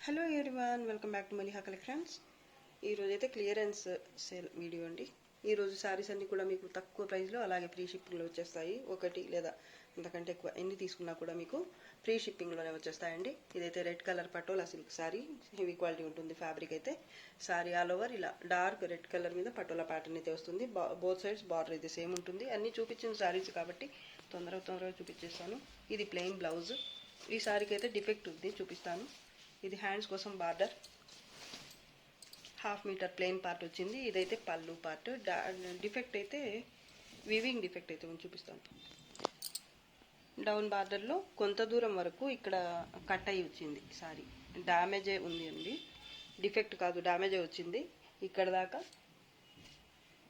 Hello everyone, welcome back to Maliha collections. ఈరోజు అయితే clearance sale video అండి. ఈరోజు శారీస్ అన్నీ కూడా మీకు తక్కువ ప్రైస్లో అలాగే ఫ్రీ షిప్పింగ్లో వచ్చేస్తాయి. ఒకటి లేదా అంతకంటే ఎక్కువ ఎన్ని తీసుకున్నా కూడా మీకు ఫ్రీ షిప్పింగ్లోనే వచ్చేస్తాయండి. ఇదైతే red colour patola silk sari, heavy quality ఉంటుంది. ఫ్యాబ్రిక్ అయితే శారీ ఆల్ ఓవర్ ఇలా డార్క్ రెడ్ కలర్ మీద పటోలా ప్యాటర్న్ అయితే వస్తుంది. బోత్ సైడ్స్ బార్డర్ అయితే సేమ్ ఉంటుంది. అన్నీ చూపించిన శారీస్ కాబట్టి తొందరగా చూపించేస్తాను. ఇది ప్లెయిన్ బ్లౌజ్. ఈ శారీకి అయితే డిఫెక్ట్ ఉంది, చూపిస్తాను. ఇది హ్యాండ్స్ కోసం బార్డర్, 1/2 మీటర్ ప్లెయిన్ పార్ట్ వచ్చింది. ఇదైతే పళ్ళు పార్ట్. డిఫెక్ట్ అయితే వీవింగ్ డిఫెక్ట్ అయితే చూపిస్తాను. డౌన్ బార్డర్లో కొంత దూరం వరకు ఇక్కడ కట్ అయ్యి వచ్చింది సారీ. డ్యామేజే ఉంది అండి, డిఫెక్ట్ కాదు, డ్యామేజే వచ్చింది ఇక్కడ దాకా.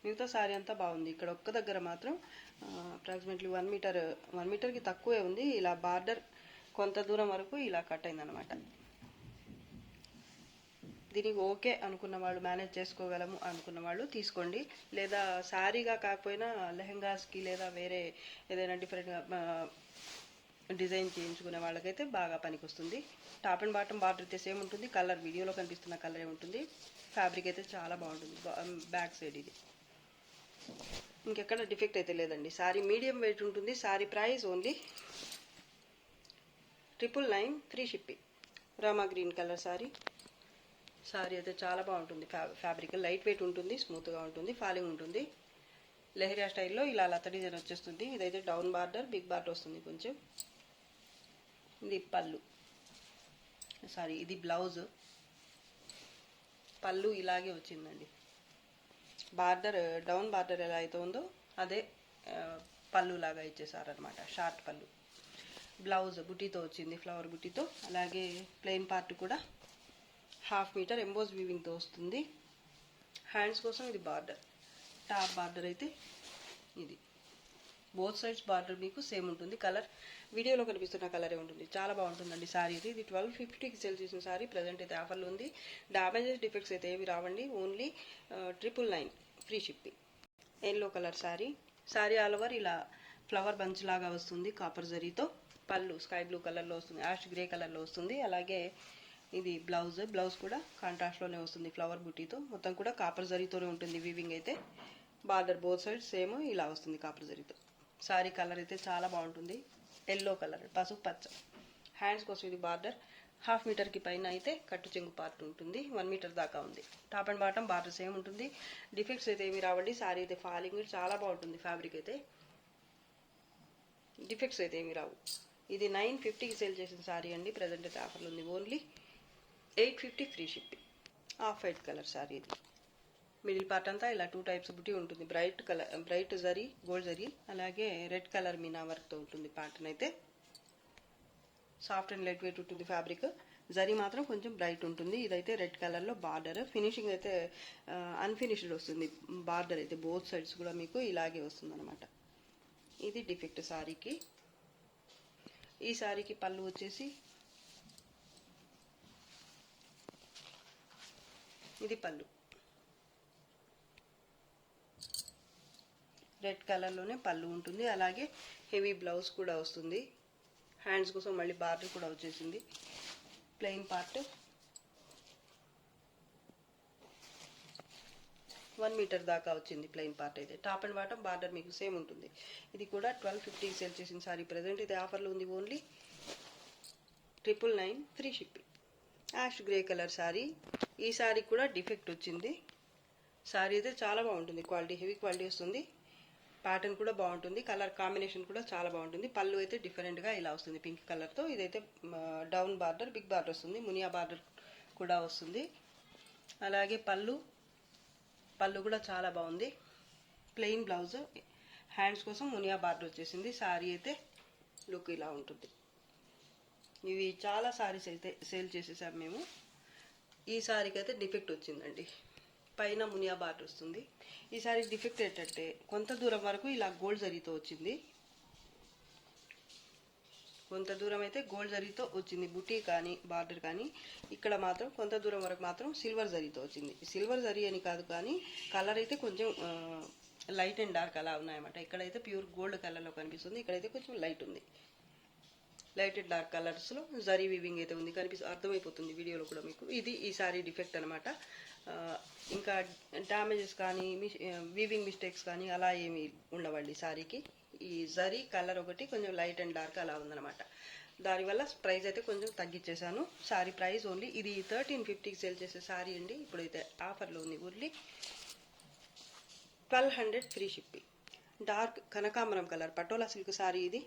మిగతా సారీ అంతా బాగుంది. ఇక్కడ ఒక్క దగ్గర మాత్రం అప్రాక్సిమేట్లీ 1 మీటర్కి తక్కువే ఉంది. ఇలా బార్డర్ కొంత దూరం వరకు ఇలా కట్ అయిందనమాట. దీనికి ఓకే అనుకున్న వాళ్ళు, మేనేజ్ చేసుకోగలము అనుకున్న వాళ్ళు తీసుకోండి. లేదా శారీగా కాకపోయినా లెహెంగాస్కి లేదా వేరే ఏదైనా డిఫరెంట్గా డిజైన్ చేయించుకునే వాళ్ళకైతే బాగా పనికి వస్తుంది. టాప్ అండ్ బాటమ్ బార్డర్ అయితే సేమ్ ఉంటుంది. కలర్ వీడియోలో కనిపిస్తున్న కలరే ఉంటుంది. ఫ్యాబ్రిక్ అయితే చాలా బాగుంటుంది. బ్యాక్ సైడ్ ఇది ఇంకెక్కడ డిఫెక్ట్ అయితే లేదండి. శారీ మీడియం వెయిట్ ఉంటుంది. Sari price only 999 free shipping. Rama green colour sari అయితే చాలా బాగుంటుంది. ఫ్యాబ్రిక్ లైట్ వెయిట్ ఉంటుంది, స్మూత్గా ఉంటుంది, ఫాలింగ్ ఉంటుంది. లెహరియా స్టైల్లో ఇలా లత డిజైన్ వచ్చేస్తుంది. ఇదైతే డౌన్ బార్డర్, బిగ్ బార్డర్ వస్తుంది కొంచెం. ఇది పళ్ళు, ఇది బ్లౌజ్. పళ్ళు ఇలాగే వచ్చిందండి. బార్డర్, డౌన్ బార్డర్ ఎలా అయితే ఉందో అదే పళ్ళు లాగా ఇచ్చేసారనమాట. షార్ట్ పళ్ళు. బ్లౌజ్ బుటీతో వచ్చింది, ఫ్లవర్ బుటీతో. అలాగే ప్లెయిన్ పార్ట్ కూడా 1/2 మీటర్ ఎంబోస్ వీవింగ్తో వస్తుంది. హ్యాండ్స్ కోసం ఇది బార్డర్. టాప్ బార్డర్ అయితే ఇది. బోత్ సైడ్స్ బార్డర్ మీకు సేమ్ ఉంటుంది. కలర్ వీడియోలో కనిపిస్తున్న కలరే ఉంటుంది. చాలా బాగుంటుందండి శారీ ఇది. 1250కి సేల్ చేసిన శారీ. ప్రజెంట్ అయితే ఆఫర్లో ఉంది. డ్యామేజెస్, డిఫెక్ట్స్ అయితే ఏవి రావండి. Only 999 free shipping. Yellow colour sari all over ఇలా ఫ్లవర్ బంచ్ లాగా వస్తుంది కాపర్ జరీతో. పళ్ళు స్కై బ్లూ కలర్లో వస్తుంది, యాష్ గ్రే కలర్లో వస్తుంది. అలాగే ఇది బ్లౌజ్ కూడా కాంట్రాస్ట్లోనే వస్తుంది ఫ్లవర్ బుటీతో. మొత్తం కూడా కాపర్ జరీతోనే ఉంటుంది వీవింగ్ అయితే. బార్డర్ బోత్ సైడ్ సేమ్ ఇలా వస్తుంది కాపర్ జరీతో. శారీ కలర్ అయితే చాలా బాగుంటుంది. ఎల్లో కలర్, పసుపు పచ్చ. హ్యాండ్స్ కోసం ఇది బార్డర్. 1/2 మీటర్కి పైన అయితే కట్టు చెంగు పార్ట్ ఉంటుంది. 1 మీటర్ దాకా ఉంది. Top and bottom border same ఉంటుంది. డిఫెక్ట్స్ అయితే ఏమి రావండి. శారీ అయితే ఫాలింగ్ చాలా బాగుంటుంది. ఫ్యాబ్రిక్ అయితే డిఫెక్ట్స్ అయితే ఏమి రావు. ఇది 950కి సేల్ చేసిన శారీ అండి. ప్రజెంట్ అయితే ఆఫర్లు ఉంది. Only 850 free shipping. Off white colour sari ఇది. మిడిల్ పార్ట్ అంతా ఇలా 2 టైప్స్ బుటీ ఉంటుంది. బ్రైట్ జరీ, గోల్డ్ జరీ, అలాగే రెడ్ కలర్ మీనా వర్క్తో ఉంటుంది. ప్యాటర్న్ అయితే సాఫ్ట్ అండ్ లైట్ వెయిట్ ఉంటుంది. ఫ్యాబ్రిక్ జరీ మాత్రం కొంచెం బ్రైట్ ఉంటుంది. ఇదైతే రెడ్ కలర్లో బార్డర్. ఫినిషింగ్ అయితే అన్ఫినిష్డ్ వస్తుంది. బార్డర్ అయితే బోత్ సైడ్స్ కూడా మీకు ఇలాగే వస్తుంది అనమాట. ఇది డిఫెక్ట్ శారీకి. ఈ శారీకి పళ్ళు వచ్చేసి ఇది పళ్ళు. రెడ్ కలర్లోనే పళ్ళు ఉంటుంది. అలాగే హెవీ బ్లౌజ్ కూడా వస్తుంది. హ్యాండ్స్ కోసం మళ్ళీ బార్డర్ కూడా వచ్చేసింది. ప్లెయిన్ పార్ట్ 1 మీటర్ దాకా వచ్చింది ప్లెయిన్ పార్ట్ అయితే. టాప్ అండ్ బాటమ్ బార్డర్ మీకు సేమ్ ఉంటుంది. ఇది కూడా 1250 సేల్ చేసిన సారీ. ప్రజెంట్ ఇది ఆఫర్లో ఉంది. Only 999 free shipping. Ash grey colour sari. ఈ శారీ కూడా డిఫెక్ట్ వచ్చింది. శారీ అయితే చాలా బాగుంటుంది. క్వాలిటీ హెవీ క్వాలిటీ వస్తుంది. ప్యాటర్న్ కూడా బాగుంటుంది. కలర్ కాంబినేషన్ కూడా చాలా బాగుంటుంది. పళ్ళు అయితే డిఫరెంట్గా ఇలా వస్తుంది పింక్ కలర్తో. ఇదైతే డౌన్ బార్డర్, బిగ్ బార్డర్ వస్తుంది. మునియా బార్డర్ కూడా వస్తుంది. అలాగే పళ్ళు కూడా చాలా బాగుంది. Plain blouse. హ్యాండ్స్ కోసం మునియా బార్డర్ వచ్చేసింది. శారీ అయితే లుక్ ఇలా ఉంటుంది. ఇవి చాలా శారీస్ అయితే సేల్ చేసేసాం మేము. ఈ శారీకి అయితే డిఫెక్ట్ వచ్చిందండి. పైన మునియా బార్డర్ వస్తుంది. ఈ శారీ డిఫెక్ట్ ఏంటంటే కొంత దూరం వరకు ఇలా గోల్డ్ జరీతో వచ్చింది. కొంత దూరం అయితే గోల్డ్ జరీతో వచ్చింది, బుటీ కానీ బార్డర్ కానీ. ఇక్కడ మాత్రం కొంత దూరం వరకు మాత్రం సిల్వర్ జరీతో వచ్చింది. సిల్వర్ జరీ అని కాదు కానీ కలర్ అయితే కొంచెం లైట్ అండ్ డార్క్ అలా ఉన్నాయన్నమాట. ఇక్కడైతే ప్యూర్ గోల్డ్ కలర్లో కనిపిస్తుంది. ఇక్కడైతే కొంచెం లైట్ ఉంది. లైట్ అండ్ డార్క్ కలర్స్లో జరీ వీవింగ్ అయితే ఉంది, అర్థమైపోతుంది వీడియోలో కూడా మీకు. ఇది ఈ సారీ డిఫెక్ట్ అనమాట. ఇంకా డ్యామేజెస్ కానీ వీవింగ్ మిస్టేక్స్ కానీ అలా ఏమి ఉండవండి సారీకి. ఈ జరీ కలర్ ఒకటి కొంచెం లైట్ అండ్ డార్క్ అలా ఉందన్నమాట. దానివల్ల ప్రైస్ అయితే కొంచెం తగ్గించేశాను. సారీ ప్రైస్ ఓన్లీ ఇది 1350కి సేల్ చేసే సారీ అండి. ఇప్పుడైతే ఆఫర్లో ఉంది, ఓన్లీ 1200 ఫ్రీ షిప్పింగ్. డార్క్ కనకాంబరం కలర్ పటోలా సిల్క్ సారీ ఇది.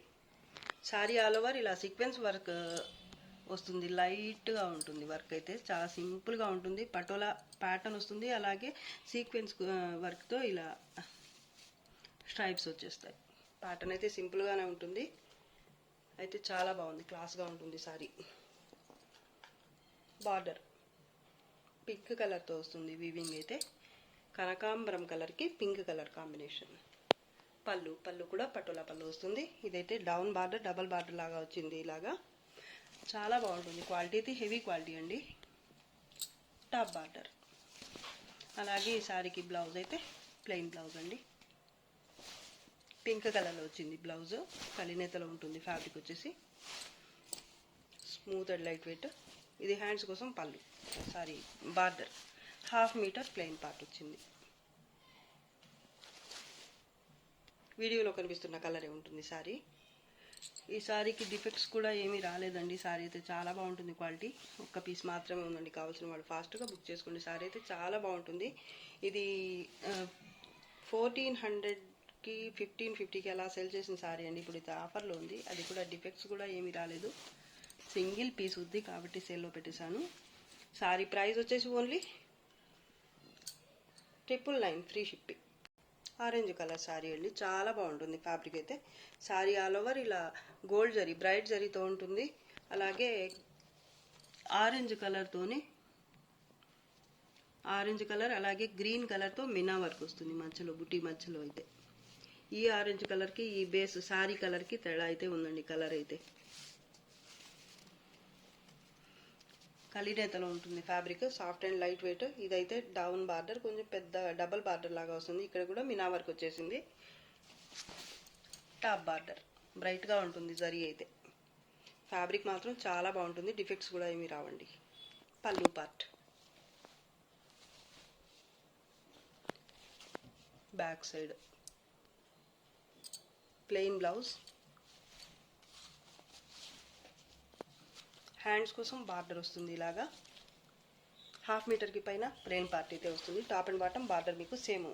సారీ ఆల్ ఓవర్ ఇలా సీక్వెన్స్ వర్క్ వస్తుంది, లైట్గా ఉంటుంది వర్క్ అయితే, చాలా సింపుల్గా ఉంటుంది. పటోలా ప్యాటర్న్ వస్తుంది, అలాగే సీక్వెన్స్ వర్క్తో ఇలా స్ట్రైప్స్ వచ్చేస్తాయి. ప్యాటర్న్ అయితే సింపుల్గానే ఉంటుంది, అయితే చాలా బాగుంది, క్లాస్గా ఉంటుంది సారీ. బార్డర్ పింక్ కలర్తో వస్తుంది వీవింగ్ అయితే, కనకాంబరం కలర్కి పింక్ కలర్ కాంబినేషన్. పళ్ళు కూడా పటోలా పళ్ళు వస్తుంది. ఇదైతే డౌన్ బార్డర్, డబల్ బార్డర్ లాగా వచ్చింది ఇలాగా, చాలా బాగుంటుంది. క్వాలిటీ అయితే హెవీ క్వాలిటీ అండి. Top border. అలాగే ఈ సారీకి బ్లౌజ్ అయితే ప్లెయిన్ బ్లౌజ్ అండి, పింక్ కలర్లో వచ్చింది బ్లౌజ్. కలినేతలో ఉంటుంది ఫ్యాబ్రిక్ వచ్చేసి, స్మూత్ అండ్ లైట్ వెయిట్. ఇది హ్యాండ్స్ కోసం పళ్ళు, sari border 1/2 metre plain part వచ్చింది. వీడియోలో కనిపిస్తున్న కలరే ఉంటుంది సారీ. ఈ సారీకి డిఫెక్ట్స్ కూడా ఏమీ రాలేదండి. సారీ అయితే చాలా బాగుంటుంది, క్వాలిటీ. ఒక్క పీస్ మాత్రమే ఉందండి, కావాల్సిన వాళ్ళు ఫాస్ట్గా బుక్ చేసుకోండి. సారీ అయితే చాలా బాగుంటుంది. ఇది 1400కి 1550కి అలా సేల్ చేసిన సారీ అండి. ఇప్పుడు అయితే ఆఫర్లో ఉంది, అది కూడా డిఫెక్ట్స్ కూడా ఏమీ రాలేదు. సింగిల్ పీస్ ఉంది కాబట్టి సేల్లో పెట్టేశాను. సారీ ప్రైస్ వచ్చేసి only 999 free shipping. Orange colour sari అండి, చాలా బాగుంటుంది ఫ్యాబ్రిక్ అయితే. సారీ ఆల్ ఓవర్ ఇలా గోల్డ్ జరీ, బ్రైట్ జరీతో ఉంటుంది. అలాగే ఆరెంజ్ కలర్ అలాగే గ్రీన్ కలర్తో మినా వర్క్ వస్తుంది మధ్యలో, బుటీ మధ్యలో అయితే. ఈ ఆరెంజ్ కలర్కి ఈ బేస్ సారీ కలర్కి తేడా అయితే ఉందండి, కలర్ అయితే. కలినేతలో ఉంటుంది fabric, soft and light wait. ఇదైతే డౌన్ బార్డర్, కొంచెం పెద్ద డబల్ బార్డర్ లాగా వస్తుంది. ఇక్కడ కూడా మినా వర్క్ వచ్చేసింది. టాప్ బార్డర్ బ్రైట్గా ఉంటుంది జరీ అయితే. ఫ్యాబ్రిక్ మాత్రం చాలా బాగుంటుంది, డిఫెక్ట్స్ కూడా ఏమీ రావండి. పళ్ళు part, back side plain blouse. Hands కోసం బార్డర్ వస్తుంది ఇలాగా, 1/2 మీటర్కి పైన ప్లెయిన్ పార్ట్ అయితే వస్తుంది. టాప్ అండ్ బాటమ్ బార్డర్ మీకు సేమ్,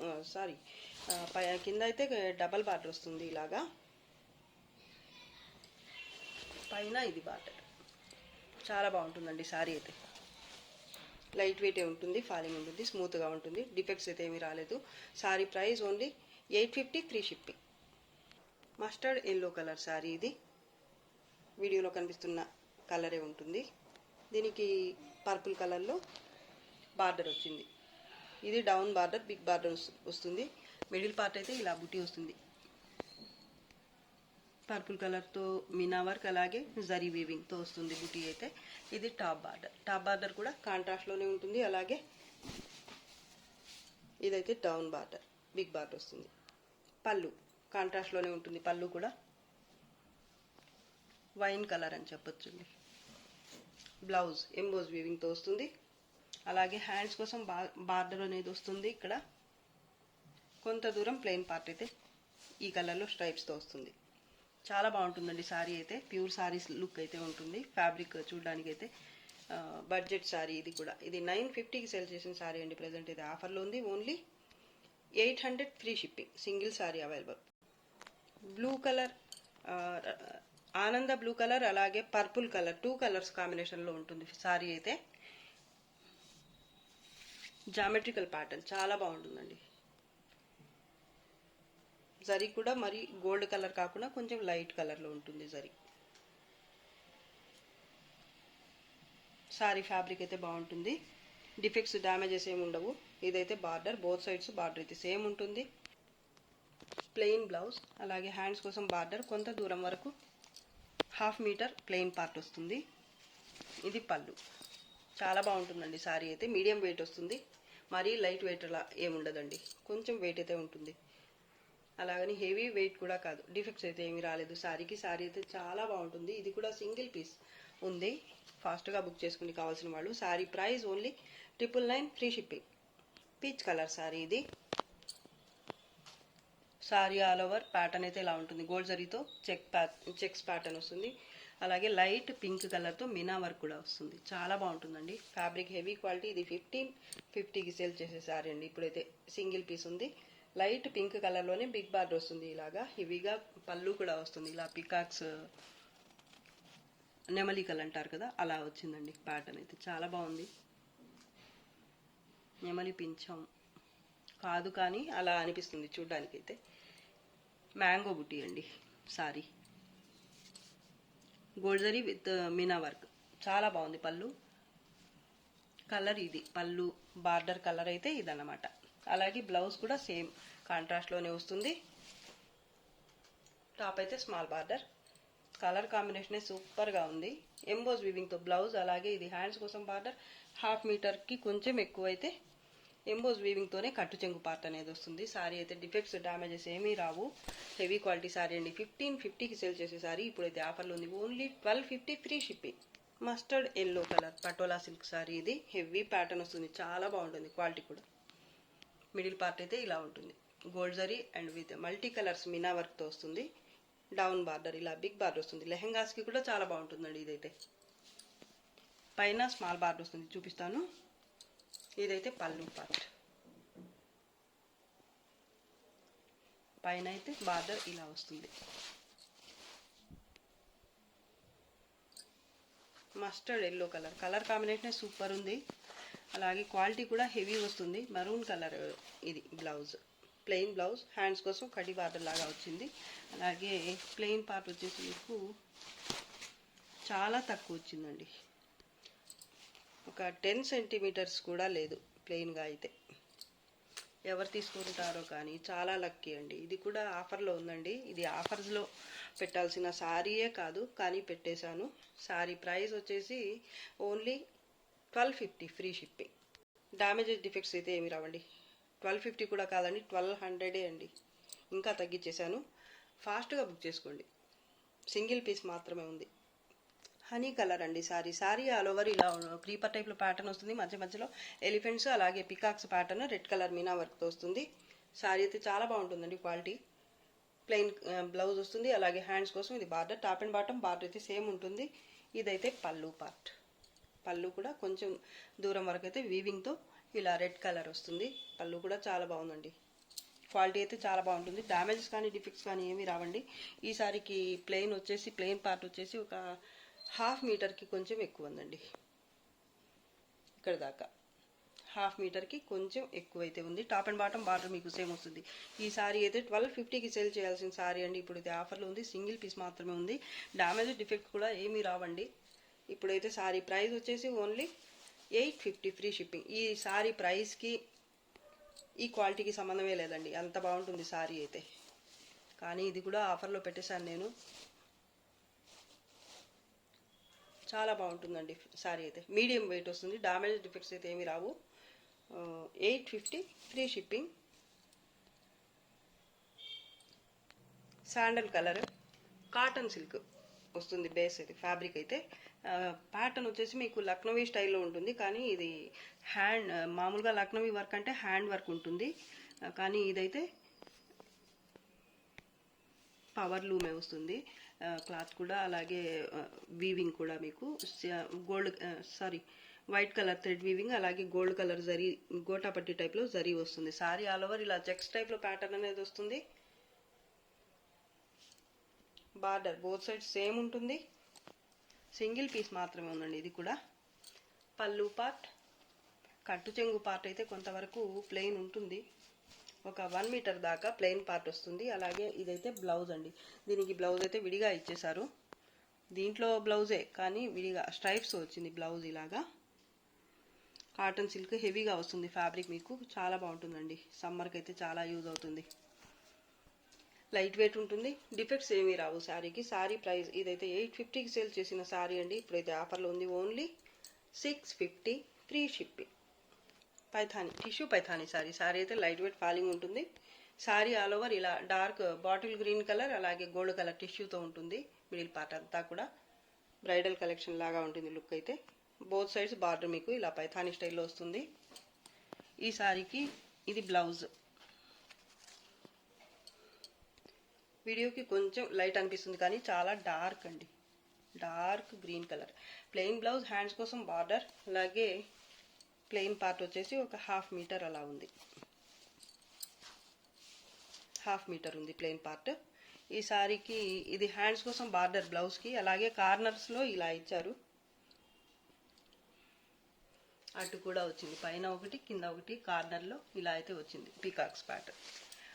కింద అయితే డబల్ బార్డర్ వస్తుంది ఇలాగా, పైన ఇది బార్డర్. చాలా బాగుంటుందండి సారీ అయితే. లైట్ వెయిటే ఉంటుంది, ఫాలింగ్ ఉంటుంది, స్మూత్గా ఉంటుంది, డిఫెక్ట్స్ అయితే ఏమీ రాలేదు. Sorry price only 850 free shipping. Mustard yellow colour sorry ఇది. వీడియోలో కనిపిస్తున్న కలరే ఉంటుంది. దీనికి పర్పుల్ కలర్లో బార్డర్ వచ్చింది. ఇది డౌన్ బార్డర్, బిగ్ బార్డర్ వస్తుంది. మిడిల్ పార్ట్ అయితే ఇలా బుటీ వస్తుంది, పర్పుల్ కలర్తో మీనా వర్క్ అలాగే జరీ వీవింగ్తో వస్తుంది బుటీ అయితే. ఇది టాప్ బార్డర్ కూడా కాంట్రాస్ట్లోనే ఉంటుంది. అలాగే ఇదైతే డౌన్ బార్డర్, బిగ్ బార్డర్ వస్తుంది. పళ్ళు కాంట్రాస్ట్లోనే ఉంటుంది, పళ్ళు కూడా వైన్ కలర్ అని చెప్పొచ్చండి. బ్లౌజ్ ఎంబోజ్ వీవింగ్తో వస్తుంది. అలాగే హ్యాండ్స్ కోసం బార్డర్ అనేది వస్తుంది. ఇక్కడ కొంత దూరం ప్లెయిన్ పార్ట్ అయితే ఈ కలర్లో స్ట్రైప్స్తో వస్తుంది. చాలా బాగుంటుందండి సారీ అయితే, ప్యూర్ సారీస్ లుక్ అయితే ఉంటుంది. ఫ్యాబ్రిక్ చూడడానికి అయితే బడ్జెట్ సారీ ఇది కూడా. ఇది 950కి సేల్ చేసిన సారీ అండి. ప్రజెంట్ ఇది ఆఫర్లో ఉంది, only 800 free shipping. Single sorry available. Blue colour, ఆనంద బ్లూ కలర్ అలాగే పర్పుల్ కలర్, 2 కలర్స్ కాంబినేషన్లో ఉంటుంది సారీ అయితే. జామెట్రికల్ ప్యాటర్న్ చాలా బాగుంటుందండి. జరీ కూడా మరి గోల్డ్ కలర్ కాకుండా కొంచెం లైట్ కలర్లో ఉంటుంది జరీ. సారీ ఫ్యాబ్రిక్ అయితే బాగుంటుంది, డిఫెక్ట్స్ డ్యామేజెస్ ఏమి ఉండవు. ఇదైతే బార్డర్, బోత్ సైడ్స్ బార్డర్ అయితే సేమ్ ఉంటుంది. ప్లెయిన్ బ్లౌజ్ అలాగే హ్యాండ్స్ కోసం బార్డర్, కొంత దూరం వరకు 1/2 మీటర్ ప్లెయిన్ పార్ట్ వస్తుంది. ఇది పళ్ళు. చాలా బాగుంటుందండి సారీ అయితే. మీడియం వెయిట్ వస్తుంది, మరీ లైట్ వెయిట్ అలా ఏముండదండి, కొంచెం వెయిట్ అయితే ఉంటుంది. అలాగని హెవీ వెయిట్ కూడా కాదు, డిఫెక్ట్స్ అయితే ఏమీ రాలేదు శారీకి. శారీ అయితే చాలా బాగుంటుంది. ఇది కూడా సింగిల్ పీస్ ఉంది, ఫాస్ట్గా బుక్ చేసుకుని కావాల్సిన వాళ్ళు. Sari price only 999 free shipping. Peach colour sari ఇది. శారీ ఆల్ ఓవర్ ప్యాటర్న్ అయితే ఇలా ఉంటుంది, గోల్డ్ జరీతో చెక్స్ ప్యాటర్న్ వస్తుంది. అలాగే లైట్ పింక్ కలర్తో మీనా వర్క్ కూడా వస్తుంది. చాలా బాగుంటుందండి. Fabric heavy quality. ఇది 1550కి సేల్ చేసే శారీ అండి. ఇప్పుడైతే సింగిల్ పీస్ ఉంది. లైట్ పింక్ కలర్లోనే బిగ్ బార్డర్ వస్తుంది. ఇలాగా హెవీగా పళ్ళు కూడా వస్తుంది. ఇలా పికాక్స్ నెమలికలు అంటారు కదా, అలా వచ్చిందండి. ప్యాటర్న్ అయితే చాలా బాగుంది. నెమలి పింఛం కాదు కానీ అలా అనిపిస్తుంది చూడ్డానికైతే. మ్యాంగో బుట్టి అండి sorry, gold zari with Meena work. చాలా బాగుంది. పళ్ళు కలర్ ఇది, పళ్ళు బార్డర్ కలర్ అయితే ఇదన్నమాట. అలాగే బ్లౌజ్ కూడా సేమ్ కాంట్రాస్ట్లోనే వస్తుంది. టాప్ అయితే స్మాల్ బార్డర్. కలర్ కాంబినేషన్ సూపర్గా ఉంది. ఎంబోజ్ వీవింగ్తో బ్లౌజ్. అలాగే ఇది హ్యాండ్స్ కోసం బార్డర్. 1/2 మీటర్కి కొంచెం ఎక్కువ అయితే ఎంబోజ్ వీవింగ్తోనే కట్టు చెంగు పార్ట్ అనేది వస్తుంది. సారీ అయితే డిఫెక్ట్స్ డ్యామేజెస్ ఏమీ రావు. హెవీ క్వాలిటీ సారీ అండి. 1550కి సేల్ చేసే సారీ ఇప్పుడైతే ఆఫర్లో ఉంది. Only 1250 free shipping. Mustard yellow colour patola silk sorry ఇది. హెవీ ప్యాటర్న్ వస్తుంది, చాలా బాగుంటుంది. క్వాలిటీ కూడా. మిడిల్ పార్ట్ అయితే ఇలా ఉంటుంది, gold zari and with multi colours Meena వర్క్తో వస్తుంది. డౌన్ బార్డర్ ఇలా బిగ్ బార్డర్ వస్తుంది. లెహెంగాస్కి కూడా చాలా బాగుంటుందండి. ఇదైతే పైన స్మాల్ బార్డర్ వస్తుంది, చూపిస్తాను. ఇదైతే పళ్ళు పార్ట్. పైన అయితే బార్డర్ ఇలా వస్తుంది. Mustard yellow colour. Colour combination super ఉంది. అలాగే క్వాలిటీ కూడా హెవీ వస్తుంది. మరూన్ కలర్ ఇది బ్లౌజ్. Plain blouse. హ్యాండ్స్ కోసం కడి బార్డర్ లాగా వచ్చింది. అలాగే ప్లెయిన్ పార్ట్ వచ్చేసి మీకు చాలా తక్కువ వచ్చిందండి. ఒక 10 సెంటీమీటర్స్ కూడా లేదు ప్లెయిన్గా అయితే. ఎవరు తీసుకుంటారో కానీ చాలా లక్కీ అండి. ఇది కూడా ఆఫర్లో ఉందండి. ఇది ఆఫర్స్లో పెట్టాల్సిన శారీయే కాదు, కానీ పెట్టేశాను. శారీ ప్రైస్ వచ్చేసి only 1250 free shipping. Damages defects అయితే ఏమి రావండి. 1250 కూడా కాదండి, 1200 అండి. ఇంకా తగ్గించేశాను. ఫాస్ట్గా బుక్ చేసుకోండి. సింగిల్ పీస్ మాత్రమే ఉంది. హనీ కలర్ అండి సారీ. సారీ ఆల్ ఓవర్ ఇలా క్రీపర్ టైప్లో ప్యాటర్న్ వస్తుంది. మధ్య మధ్యలో ఎలిఫెంట్స్ అలాగే peacocks pattern red colour Meena వర్క్తో వస్తుంది. సారీ అయితే చాలా బాగుంటుందండి. క్వాలిటీ. ప్లెయిన్ బ్లౌజ్ వస్తుంది. అలాగే హ్యాండ్స్ కోసం ఇది border. Top and bottom border అయితే సేమ్ ఉంటుంది. ఇదైతే పళ్ళు పార్ట్. పళ్ళు కూడా కొంచెం దూరం వరకు అయితే వీవింగ్తో ఇలా రెడ్ కలర్ వస్తుంది. పళ్ళు కూడా చాలా బాగుందండి. క్వాలిటీ అయితే చాలా బాగుంటుంది. డ్యామేజెస్ కానీ డిఫెక్ట్స్ కానీ ఏమీ రావండి. ఈ సారీకి ప్లెయిన్ పార్ట్ వచ్చేసి ఒక 1/2 మీటర్కి కొంచెం ఎక్కువ ఉందండి. ఇక్కడ దాకా 1/2 మీటర్కి కొంచెం ఎక్కువ అయితే ఉంది. టాప్ అండ్ బాటమ్ బార్డర్ మీకు సేమ్ వస్తుంది. ఈ సారీ అయితే 1250కి సేల్ చేయాల్సిన సారీ అండి. ఇప్పుడు అయితే ఆఫర్లో ఉంది. సింగిల్ పీస్ మాత్రమే ఉంది. డ్యామేజ్ డిఫెక్ట్ కూడా ఏమీ రావండి. ఇప్పుడైతే సారీ ప్రైస్ వచ్చేసి ఓన్లీ 850 ఫ్రీ షిప్పింగ్. ఈ సారీ ప్రైస్కి ఈ క్వాలిటీకి సంబంధమే లేదండి. అంత బాగుంటుంది సారీ అయితే. కానీ ఇది కూడా ఆఫర్లో పెట్టేశాను నేను. చాలా బాగుంటుందండి సారీ అయితే. మీడియం వెయిట్ వస్తుంది. డ్యామేజ్ డిఫెక్ట్స్ అయితే ఏమీ రావు. 850 free shipping. Sandal colour cotton silk వస్తుంది బేస్ అయితే. ఫ్యాబ్రిక్ అయితే ప్యాటర్న్ వచ్చేసి మీకు లక్నవీ స్టైల్లో ఉంటుంది. కానీ ఇది మామూలుగా లక్నవీ వర్క్ అంటే హ్యాండ్ వర్క్ ఉంటుంది. కానీ ఇదైతే పవర్ లూమే వస్తుంది. క్లాత్ కూడా అలాగే వీవింగ్ కూడా మీకు వైట్ కలర్ థ్రెడ్ వీవింగ్, అలాగే గోల్డ్ కలర్ జరీ, గోటాపట్టి టైప్లో జరీ వస్తుంది. సారీ ఆల్ ఓవర్ ఇలా చెక్స్ టైప్లో ప్యాటర్న్ అనేది వస్తుంది. బార్డర్ బోత్ సైడ్ సేమ్ ఉంటుంది. సింగిల్ పీస్ మాత్రమే ఉందండి ఇది కూడా. పళ్ళు పార్ట్. కట్టు చెంగు పార్ట్ అయితే కొంతవరకు ప్లెయిన్ ఉంటుంది. ఒక 1 మీటర్ దాకా ప్లెయిన్ పార్ట్ వస్తుంది. అలాగే ఇదైతే బ్లౌజ్ అండి. దీనికి బ్లౌజ్ అయితే విడిగా ఇచ్చేసారు. దీంట్లో బ్లౌజే కానీ విడిగా స్ట్రైప్స్ వచ్చింది బ్లౌజ్. ఇలాగా కాటన్ సిల్క్ హెవీగా వస్తుంది ఫ్యాబ్రిక్. మీకు చాలా బాగుంటుందండి. సమ్మర్కి అయితే చాలా యూజ్ అవుతుంది. లైట్ వెయిట్ ఉంటుంది. డిఫెక్ట్స్ ఏమీ రావు శారీకి. శారీ ప్రైస్ ఇదైతే 850కి సేల్ చేసిన శారీ అండి. ఇప్పుడైతే ఆఫర్లో ఉంది. Only 650 free shipping. Paithani tissue Paithani sorry. Sorry అయితే లైట్ వెయిట్ ఫాలింగ్ ఉంటుంది. సారీ ఆల్ ఓవర్ ఇలా డార్క్ బాటిల్ గ్రీన్ కలర్ అలాగే గోల్డ్ కలర్ టిష్యూతో ఉంటుంది. మిడిల్ పార్ట్ అంతా కూడా బ్రైడల్ కలెక్షన్ లాగా ఉంటుంది లుక్ అయితే. బోత్ సైడ్స్ బార్డర్ మీకు ఇలా పైథానీ స్టైల్లో వస్తుంది. ఈ సారీకి ఇది బ్లౌజ్. వీడియోకి కొంచెం లైట్ అనిపిస్తుంది కానీ చాలా డార్క్ అండి, dark green colour. Plain blouse, hands కోసం బార్డర్, అలాగే ప్లెయిన్ పార్ట్ వచ్చేసి ఒక 1/2 మీటర్ అలా ఉంది. 1/2 మీటర్ ఉంది ప్లెయిన్ పార్ట్. ఈ సారీకి ఇది హ్యాండ్స్ కోసం బార్డర్ బ్లౌజ్కి, అలాగే కార్నర్స్లో ఇలా ఇచ్చారు. అటు కూడా వచ్చింది, పైన ఒకటి కింద ఒకటి కార్నర్లో ఇలా అయితే వచ్చింది పీకాక్స్ ప్యాటర్న్.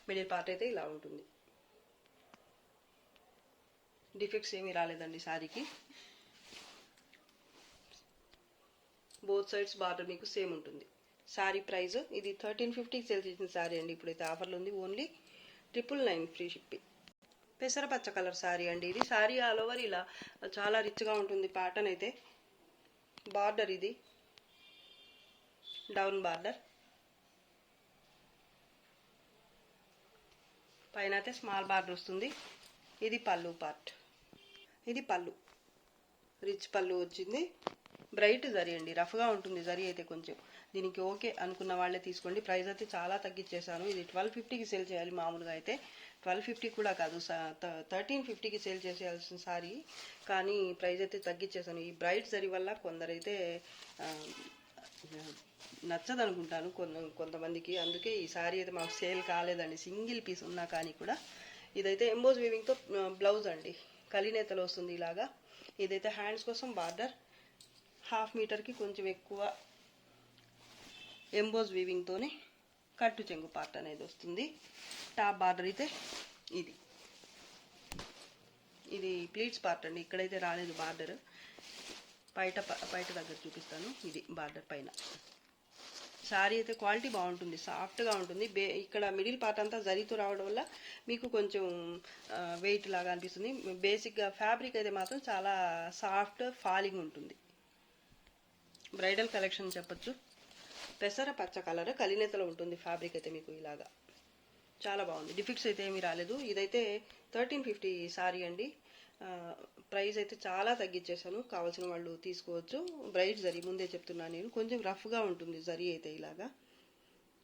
మిడిల్ పార్ట్ అయితే ఇలా ఉంటుంది. డిఫెక్ట్స్ ఏమీ రాలేదండి సారీకి. బోత్ సైడ్స్ బార్డర్ మీకు సేమ్ ఉంటుంది. సారీ ప్రైస్ ఇది 1350 సేల్ చేసిన సారీ అండి. ఇప్పుడైతే ఆఫర్లు ఉంది. Only 999 free shipping. పెసరపచ్చ కలర్ సారీ అండి ఇది. సారీ ఆల్ ఓవర్ ఇలా చాలా రిచ్గా ఉంటుంది ప్యాటర్న్ అయితే. బార్డర్ ఇది డౌన్ బార్డర్, పైన అయితే స్మాల్ బార్డర్ వస్తుంది. ఇది పళ్ళు పార్ట్, ఇది పళ్ళు, రిచ్ పళ్ళు వచ్చింది. బ్రైట్ జరీ అండి, రఫ్గా ఉంటుంది జరీ అయితే కొంచెం. దీనికి ఓకే అనుకున్న వాళ్ళే తీసుకోండి. ప్రైస్ అయితే చాలా తగ్గించేసాను. ఇది 1250కి సేల్ చేయాలి మామూలుగా అయితే. 1250 కూడా కాదు, 1350కి సేల్ చేసేయాల్సిన సారీ, కానీ ప్రైస్ అయితే తగ్గించేసాను. ఈ బ్రైట్ జరీ వల్ల కొందరైతే నచ్చదు అనుకుంటాను కొంతమందికి. అందుకే ఈ సారీ అయితే మాకు సేల్ కాలేదండి, సింగిల్ పీస్ ఉన్నా కానీ కూడా. ఇదైతే ఎంబోజ్ వీవింగ్తో బ్లౌజ్ అండి, కలినేతలో వస్తుంది ఇలాగా. ఇదైతే హ్యాండ్స్ కోసం బార్డర్, 1/2 మీటర్కి కొంచెం ఎక్కువ ఎంబోజ్ వీవింగ్తోనే కట్టు చెంగు పార్ట్ అనేది వస్తుంది. టాప్ బార్డర్ అయితే ఇది ఇది ప్లీట్స్ పార్ట్ అండి. ఇక్కడైతే రాలేదు బార్డర్, బయట దగ్గర చూపిస్తాను. ఇది బార్డర్ పైన. సారీ అయితే క్వాలిటీ బాగుంటుంది, సాఫ్ట్గా ఉంటుంది. ఇక్కడ మిడిల్ పార్ట్ అంతా జరీతో రావడం వల్ల మీకు కొంచెం వెయిట్ లాగా అనిపిస్తుంది. బేసిక్గా ఫ్యాబ్రిక్ అయితే మాత్రం చాలా సాఫ్ట్ ఫాలింగ్ ఉంటుంది. బ్రైడల్ కలెక్షన్ చెప్పొచ్చు. పెసర పచ్చ కలర్ కలినేతలో ఉంటుంది ఫ్యాబ్రిక్ అయితే మీకు ఇలాగా. చాలా బాగుంది, డిఫెక్ట్స్ అయితే ఏమీ రాలేదు. ఇదైతే 1350 సారీ అండి. ప్రైస్ అయితే చాలా తగ్గించేసాను, కావాల్సిన వాళ్ళు తీసుకోవచ్చు. బ్రైట్ జరీ ముందే చెప్తున్నాను నేను, కొంచెం రఫ్గా ఉంటుంది జరీ అయితే ఇలాగా.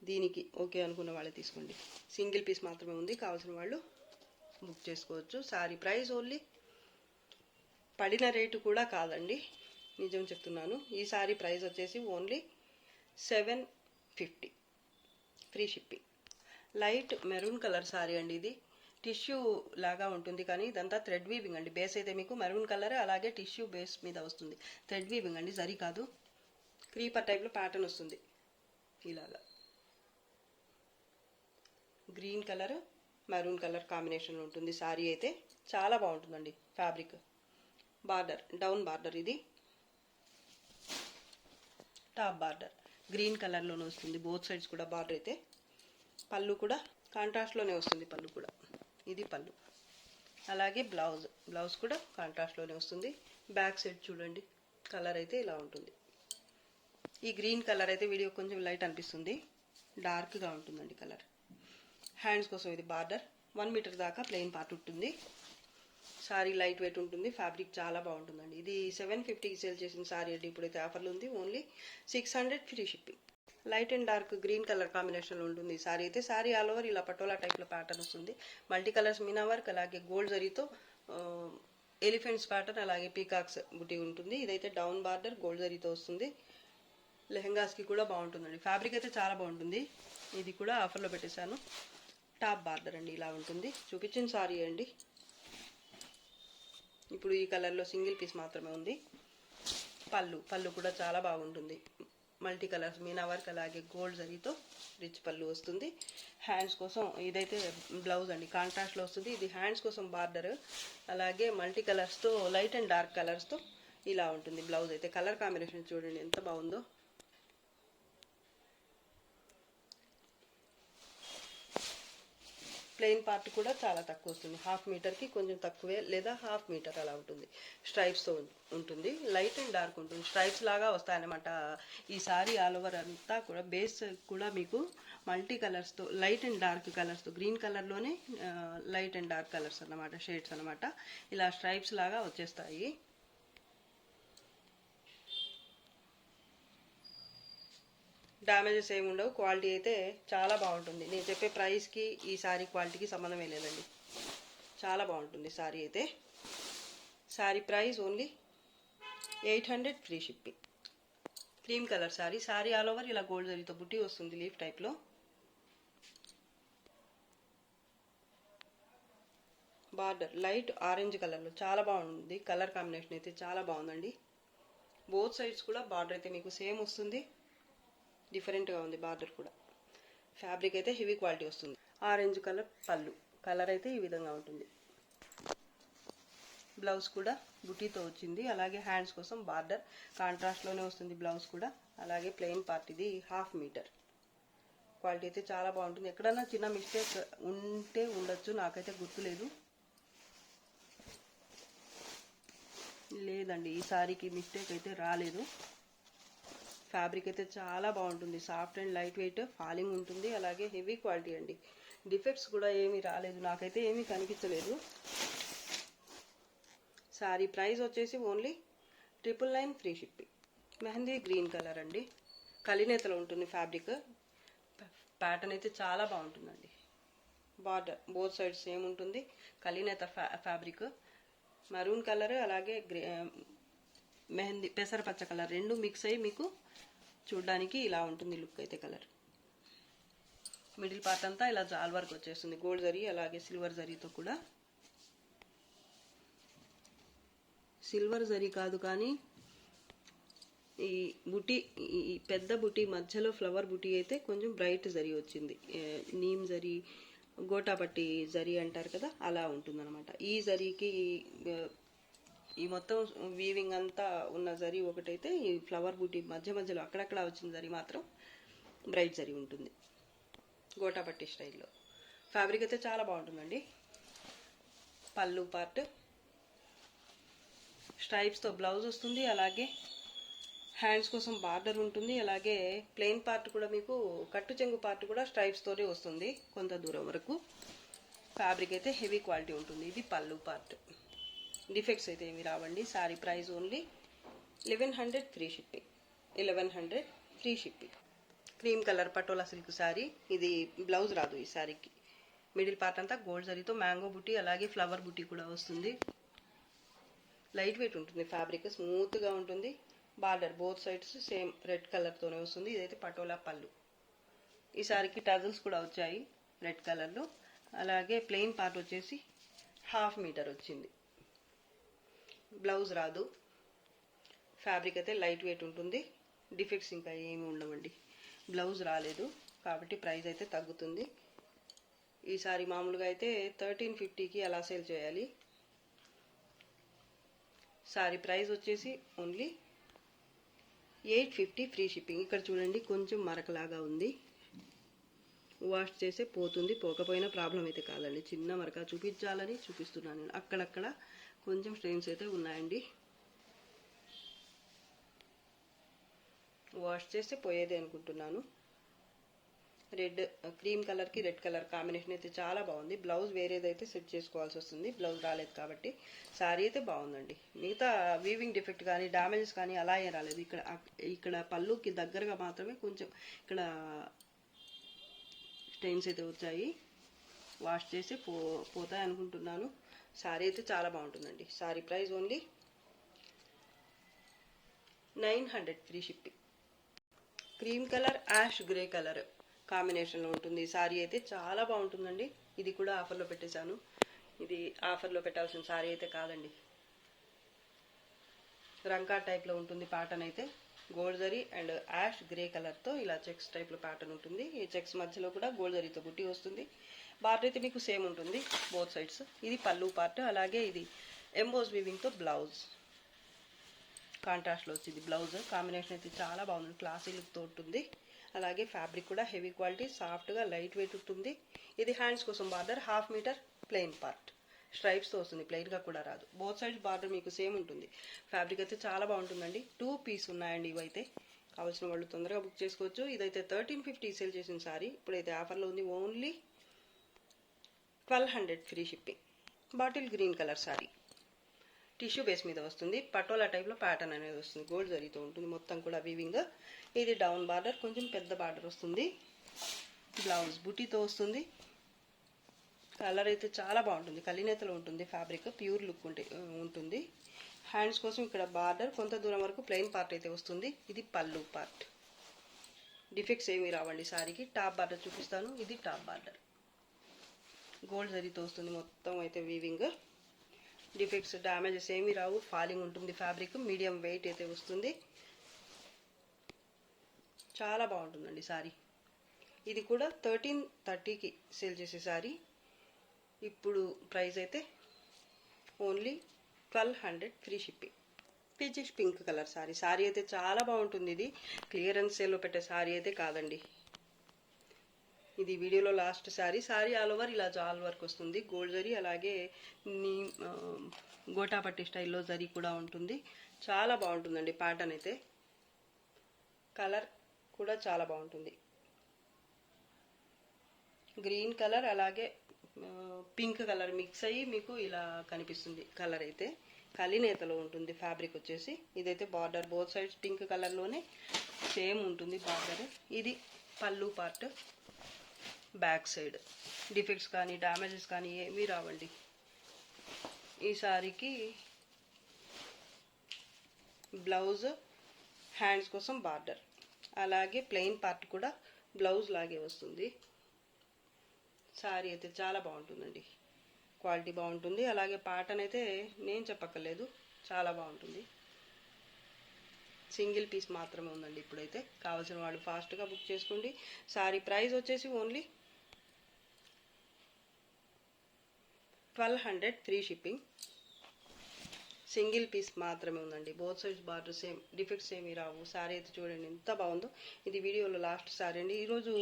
దీనికి ఓకే అనుకున్న వాళ్ళే తీసుకోండి. సింగిల్ పీస్ మాత్రమే ఉంది, కావాల్సిన వాళ్ళు బుక్ చేసుకోవచ్చు. సారీ ప్రైస్ ఓన్లీ, పడిన రేటు కూడా కాదండి, నిజం చెప్తున్నాను. ఈ సారీ ప్రైస్ వచ్చేసి only 750 free shipping. Light maroon colour sari అండి ఇది. టిష్యూ లాగా ఉంటుంది కానీ ఇదంతా థ్రెడ్ వీవింగ్ అండి. బేస్ అయితే మీకు మెరూన్ కలర్, అలాగే టిష్యూ బేస్ మీద వస్తుంది. థ్రెడ్ వీవింగ్ అండి, జరీ కాదు. క్రీపర్ టైప్లో ప్యాటర్న్ వస్తుంది ఇలాగా. Green colour maroon colour combination ఉంటుంది సారీ అయితే. చాలా బాగుంటుందండి ఫ్యాబ్రిక్. బార్డర్ డౌన్ బార్డర్, ఇది టాప్ బార్డర్ గ్రీన్ కలర్లోనే వస్తుంది. బోత్ సైడ్స్ కూడా బార్డర్ అయితే. పళ్ళు కూడా కాంట్రాస్ట్లోనే వస్తుంది, పళ్ళు కూడా. ఇది పళ్ళు. అలాగే బ్లౌజ్ కూడా కాంట్రాస్ట్లోనే వస్తుంది. బ్యాక్ సైడ్ చూడండి, కలర్ అయితే ఇలా ఉంటుంది. ఈ గ్రీన్ కలర్ అయితే వీడియో కొంచెం లైట్ అనిపిస్తుంది, డార్క్గా ఉంటుందండి కలర్. హ్యాండ్స్ కోసం ఇది బార్డర్, 1 మీటర్ దాకా ప్లెయిన్ పార్ట్ ఉంటుంది. సారీ లైట్ వెయిట్ ఉంటుంది, ఫ్యాబ్రిక్ చాలా బాగుంటుందండి. ఇది 750కి సేల్ చేసిన సారీ అండి. ఇప్పుడైతే ఆఫర్లు ఉంది, only 600 free shipping. Light and dark green colour కాంబినేషన్లో ఉంటుంది ఈ సారీ అయితే. సారీ ఆల్ ఓవర్ ఇలా పటోలా టైప్లో ప్యాటర్న్ వస్తుంది. మల్టీ కలర్స్ మీనా వర్క్, అలాగే గోల్డ్ జరీతో ఎలిఫెంట్స్ ప్యాటర్న్, అలాగే పీకాక్స్ బుటీ ఉంటుంది. ఇదైతే డౌన్ బార్డర్ గోల్డ్ జరీతో వస్తుంది. లెహెంగాస్కి కూడా బాగుంటుందండి, ఫ్యాబ్రిక్ అయితే చాలా బాగుంటుంది. ఇది కూడా ఆఫర్లో పెట్టేశాను. టాప్ బార్డర్ అండి ఇలా ఉంటుంది. చూపించిన సారీ అండి. ఇప్పుడు ఈ కలర్లో సింగిల్ పీస్ మాత్రమే ఉంది. పళ్ళు కూడా చాలా బాగుంటుంది. మల్టీ కలర్స్ మీనా వర్క్, అలాగే గోల్డ్ జరీతో రిచ్ పళ్ళు వస్తుంది. హ్యాండ్స్ కోసం ఇదైతే బ్లౌజ్ అండి, కాంట్రాస్ట్లో వస్తుంది. ఇది హ్యాండ్స్ కోసం బార్డర్, అలాగే మల్టీ కలర్స్తో లైట్ అండ్ డార్క్ కలర్స్తో ఇలా ఉంటుంది బ్లౌజ్ అయితే. కలర్ కాంబినేషన్ చూడండి ఎంత బాగుందో. ప్లెయిన్ పార్ట్ కూడా చాలా తక్కువ వస్తుంది, 1/2 మీటర్కి కొంచెం తక్కువే లేదా 1/2 మీటర్ అలా ఉంటుంది. స్ట్రైప్స్తో ఉంటుంది, లైట్ అండ్ డార్క్ ఉంటుంది, స్ట్రైప్స్ లాగా వస్తాయన్నమాట. ఈ సారీ ఆల్ ఓవర్ అంతా కూడా బేస్ కూడా మీకు మల్టీ కలర్స్తో, లైట్ అండ్ డార్క్ కలర్స్తో, గ్రీన్ కలర్లోనే లైట్ అండ్ డార్క్ కలర్స్ అన్నమాట, షేడ్స్ అన్నమాట. ఇలా స్ట్రైప్స్ లాగా వచ్చేస్తాయి. డ్యామేజెస్ ఏమి ఉండవు, క్వాలిటీ అయితే చాలా బాగుంటుంది. నేను చెప్పే ప్రైస్కి ఈ సారీ క్వాలిటీకి సంబంధమే లేదండి, చాలా బాగుంటుంది సారీ అయితే. Sorry price only 800 free shipping. Cream colour sorry, sorry all over ఇలా గోల్డ్ జరీతో బుట్టి వస్తుంది లీఫ్ టైప్లో. బార్డర్ లైట్ ఆరెంజ్ కలర్లో చాలా బాగుంది, కలర్ కాంబినేషన్ అయితే చాలా బాగుందండి. బోత్ సైడ్స్ కూడా బార్డర్ అయితే మీకు సేమ్ వస్తుంది, డిఫరెంట్గా ఉంది బార్డర్ కూడా. ఫ్యాబ్రిక్ అయితే హెవీ క్వాలిటీ వస్తుంది. ఆరెంజ్ కలర్ పళ్ళు, కలర్ అయితే ఈ విధంగా ఉంటుంది. బ్లౌజ్ కూడా బుటీతో వచ్చింది, అలాగే హ్యాండ్స్ కోసం బార్డర్ కాంట్రాస్ట్లోనే వస్తుంది బ్లౌజ్ కూడా. అలాగే ప్లెయిన్ పార్ట్, ఇది 1/2 మీటర్. క్వాలిటీ అయితే చాలా బాగుంటుంది. ఎక్కడన్నా చిన్న మిస్టేక్ ఉంటే ఉండొచ్చు, నాకైతే గుర్తులేదు. లేదండి, ఈ సారీకి మిస్టేక్ అయితే రాలేదు. ఫ్యాబ్రిక్ అయితే చాలా బాగుంటుంది, soft and light wait, falling ఉంటుంది, అలాగే హెవీ క్వాలిటీ అండి. డిఫెక్ట్స్ కూడా ఏమీ రాలేదు, నాకైతే ఏమీ కనిపించలేదు. సారీ ప్రైస్ వచ్చేసి only 999 free shipping. Mehndi green colour అండి, కలినేతలో ఉంటుంది ఫ్యాబ్రిక్. ప్యాటర్న్ అయితే చాలా బాగుంటుందండి. బార్డర్ బోత్ సైడ్స్ సేమ్ ఉంటుంది, కలినేత ఫ్యాబ్రిక్. మరూన్ కలర్ అలాగే మెహందీ పెసరపచ్చ కలర్ రెండు మిక్స్ అయ్యి మీకు చూడడానికి ఇలా ఉంటుంది లుక్ అయితే. కలర్ మిడిల్ పార్ట్ అంతా ఇలా జాల్ వర్క్ వచ్చేస్తుంది, గోల్డ్ జరీ అలాగే సిల్వర్ జరీతో కూడా. సిల్వర్ జరీ కాదు కానీ ఈ బుటీ, ఈ పెద్ద బుటీ మధ్యలో ఫ్లవర్ బుటీ అయితే కొంచెం బ్రైట్ జరీ వచ్చింది. నీమ్ జరీ, గోటాపట్టి జరీ అంటారు కదా, అలా ఉంటుందన్నమాట. ఈ జరీకి ఈ మొత్తం వీవింగ్ అంతా ఉన్న జరీ ఒకటైతే, ఈ ఫ్లవర్ బూటీ మధ్య మధ్యలో అక్కడక్కడ వచ్చిన జరీ మాత్రం బ్రైట్ జరీ ఉంటుంది, గోటాపట్టి స్టైల్లో. ఫ్యాబ్రిక్ అయితే చాలా బాగుంటుందండి. పళ్ళు పార్ట్ స్ట్రైప్స్తో బ్లౌజ్ వస్తుంది, అలాగే హ్యాండ్స్ కోసం బార్డర్ ఉంటుంది, అలాగే ప్లెయిన్ పార్ట్ కూడా మీకు కట్టు చెంగు పార్ట్ కూడా స్ట్రైప్స్తోనే వస్తుంది కొంత దూరం వరకు. ఫ్యాబ్రిక్ అయితే హెవీ క్వాలిటీ ఉంటుంది. ఇది పళ్ళు పార్ట్, డిఫెక్ట్స్ అయితే ఏమి రావండి. Sorry price only 1100 free shipping. 1100 free shipping. Cream colour patola silk sorry, ఇది బ్లౌజ్ రాదు ఈ సారీకి. మిడిల్ పార్ట్ అంతా గోల్డ్ జరీతో మ్యాంగో బుట్టి అలాగే ఫ్లవర్ బుట్టి కూడా వస్తుంది. లైట్ వెయిట్ ఉంటుంది ఫ్యాబ్రిక్, స్మూత్గా ఉంటుంది. Border both sides same red కలర్తోనే వస్తుంది. ఇదైతే పటోలా పళ్ళు. ఈ సారీకి టజల్స్ కూడా వచ్చాయి రెడ్ కలర్లో. అలాగే ప్లెయిన్ పార్ట్ వచ్చేసి 1/2 మీటర్ వచ్చింది. బ్లౌజ్ రాదు. ఫ్యాబ్రిక్ అయితే లైట్ వెయిట్ ఉంటుంది, డిఫెక్ట్స్ ఇంకా ఏమి ఉండవండి. బ్లౌజ్ రాలేదు కాబట్టి ప్రైస్ అయితే తగ్గుతుంది. ఈసారి మామూలుగా అయితే 1350కి అలా సేల్ చేయాలి. సారీ ప్రైస్ వచ్చేసి ఓన్లీ 850 ఫ్రీ షిప్పింగ్. ఇక్కడ చూడండి కొంచెం మరకలాగా ఉంది, వాష్ చేస్తే పోతుంది, పోకపోయినా ప్రాబ్లం అయితే కాదండి. చిన్న మరక చూపించాలని చూపిస్తున్నాను నేను. అక్కడక్కడ కొంచెం స్ట్రెయిన్స్ అయితే ఉన్నాయండి, వాష్ చేస్తే పోయేది అనుకుంటున్నాను. రెడ్ క్రీమ్ కలర్కి రెడ్ కలర్ కాంబినేషన్ అయితే చాలా బాగుంది. బ్లౌజ్ వేరేదైతే సెట్ చేసుకోవాల్సి వస్తుంది, బ్లౌజ్ రాలేదు కాబట్టి. శారీ అయితే బాగుందండి. మిగతా వీవింగ్ డిఫెక్ట్ కానీ డ్యామేజెస్ కానీ అలా ఏం రాలేదు. ఇక్కడ పళ్ళుకి దగ్గరగా మాత్రమే కొంచెం ఇక్కడ స్టెయిన్స్ అయితే వచ్చాయి, వాష్ చేసి పోతాయి అనుకుంటున్నాను. శారీ అయితే చాలా బాగుంటుందండి. Sari price only 900 free shipping. Cream colour ash grey colour కాంబినేషన్లో ఉంటుంది. శారీ అయితే చాలా బాగుంటుందండి. ఇది కూడా ఆఫర్లో పెట్టేశాను, ఇది ఆఫర్లో పెట్టాల్సిన శారీ అయితే కాదండి. రంకా టైప్లో ఉంటుంది ప్యాటర్న్ అయితే. Gold zari and ash grey కలర్తో ఇలా చెక్స్ టైప్లో ప్యాటర్న్ ఉంటుంది. ఈ చెక్స్ మధ్యలో కూడా గోల్డ్ జరీతో బుట్టి వస్తుంది. బార్డర్ అయితే మీకు సేమ్ ఉంటుంది బోత్ సైడ్స్. ఇది పళ్ళు పార్ట్, అలాగే ఇది ఎంబోస్ వీవింగ్తో బ్లౌజ్. కాంట్రాస్ట్లో వచ్చింది బ్లౌజ్. కాంబినేషన్ అయితే చాలా బాగుంది, క్లాసీ లుక్తో ఉంటుంది. అలాగే ఫ్యాబ్రిక్ కూడా హెవీ క్వాలిటీ, సాఫ్ట్గా లైట్ వెయిట్ ఉంటుంది. ఇది హ్యాండ్స్ కోసం బార్డర్ 1/2 మీటర్ ప్లెయిన్ పార్ట్, స్ట్రైప్స్తో వస్తుంది, ప్లెయిన్గా కూడా రాదు. బోత్ సైడ్స్ బార్డర్ మీకు సేమ్ ఉంటుంది. ఫ్యాబ్రిక్ అయితే చాలా బాగుంటుందండి. 2 పీస్ ఉన్నాయండి ఇవైతే. కావాల్సిన వాళ్ళు తొందరగా బుక్ చేసుకోవచ్చు. ఇదైతే 1350 సేల్ చేసిన సారీ ఇప్పుడైతే ఆఫర్లో ఉంది. Only 1200 free shipping. Bottle green colour sorry, tissue base మీద వస్తుంది. పటోలా టైప్లో ప్యాటర్న్ అనేది వస్తుంది, గోల్డ్ జరీతో ఉంటుంది మొత్తం కూడా వీవింగ్. ఇది డౌన్ బార్డర్, కొంచెం పెద్ద బార్డర్ వస్తుంది. బ్లౌజ్ బుటీతో వస్తుంది. కలర్ అయితే చాలా బాగుంటుంది, కలినేతలో ఉంటుంది. ఫ్యాబ్రిక్ ప్యూర్ లుక్ ఉంటుంది. హ్యాండ్స్ కోసం ఇక్కడ బార్డర్, కొంత దూరం వరకు ప్లెయిన్ పార్ట్ అయితే వస్తుంది. ఇది పళ్ళు పార్ట్. డిఫెక్ట్స్ ఏమీ రావండి సారీకి. టాప్ బార్డర్ చూపిస్తాను. ఇది టాప్ బార్డర్, గోల్డ్ జరీతో వస్తుంది మొత్తం అయితే వీవింగ్. డిఫెక్ట్స్ డ్యామేజెస్ ఏమీ రావు. ఫాలింగ్ ఉంటుంది ఫ్యాబ్రిక్, మీడియం వెయిట్ అయితే వస్తుంది. చాలా బాగుంటుందండి సారీ. ఇది కూడా 1330కి సేల్ చేసే సారీ. ఇప్పుడు ప్రైస్ అయితే only 1200 free shipping. Peachish pink colour sorry. Sorry అయితే చాలా బాగుంటుంది. ఇది క్లియరెన్స్ సేల్లో పెట్టే సారీ అయితే కాదండి. ఇది వీడియోలో last sorry. Sorry all over ఇలా జాల్ వర్క్ వస్తుంది, గోల్డ్ జరీ, అలాగే నీ గోటాపట్టి స్టైల్లో జరీ కూడా ఉంటుంది. చాలా బాగుంటుందండి ప్యాటర్న్ అయితే. కలర్ కూడా చాలా బాగుంటుంది. గ్రీన్ కలర్ అలాగే పింక్ కలర్ మిక్స్ అయ్యి మీకు ఇలా కనిపిస్తుంది. కలర్ అయితే కలినేతలో ఉంటుంది. ఫ్యాబ్రిక్ వచ్చేసి ఇదైతే బార్డర్ బోత్ సైడ్స్ పింక్ కలర్లోనే సేమ్ ఉంటుంది బార్డర్. ఇది పళ్ళు పార్ట్, బ్యాక్ సైడ్ డిఫెక్ట్స్ కానీ డ్యామేజెస్ కానీ ఏమీ రావండి. ఈ సారీకి బ్లౌజ్, హ్యాండ్స్ కోసం బార్డర్, అలాగే ప్లెయిన్ పార్ట్ కూడా బ్లౌజ్ లాగే వస్తుంది. సారీ అయితే చాలా బాగుంటుందండి, క్వాలిటీ బాగుంటుంది. అలాగే ప్యాటర్న్ అయితే నేను చెప్పక్కర్లేదు, చాలా బాగుంటుంది. సింగిల్ పీస్ మాత్రమే ఉందండి ఇప్పుడైతే. కావాల్సిన వాళ్ళు ఫాస్ట్గా బుక్ చేసుకోండి. సారీ ప్రైస్ వచ్చేసి only 1200 free shipping. Single piece మాత్రమే ఉందండి. Both sides border same, defects ఏమీ రావు. సారీ అయితే చూడండి ఎంత బాగుందో. ఇది వీడియోలో లాస్ట్ సారీ అండి. ఈరోజు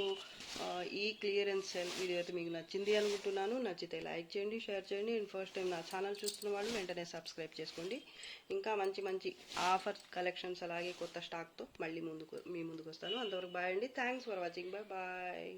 ఈ క్లియరెన్స్ సేల్ వీడియో అయితే మీకు నచ్చింది అనుకుంటున్నాను. నచ్చితే లైక్ చేయండి, షేర్ చేయండి. అండ్ ఫస్ట్ టైం నా ఛానల్ చూస్తున్న వాళ్ళు వెంటనే సబ్స్క్రైబ్ చేసుకోండి. ఇంకా మంచి మంచి ఆఫర్ కలెక్షన్స్ అలాగే కొత్త స్టాక్తో మళ్ళీ మీ ముందుకు వస్తాను. అంతవరకు బాయ్ అండి. Thanks for watching. Bye bye.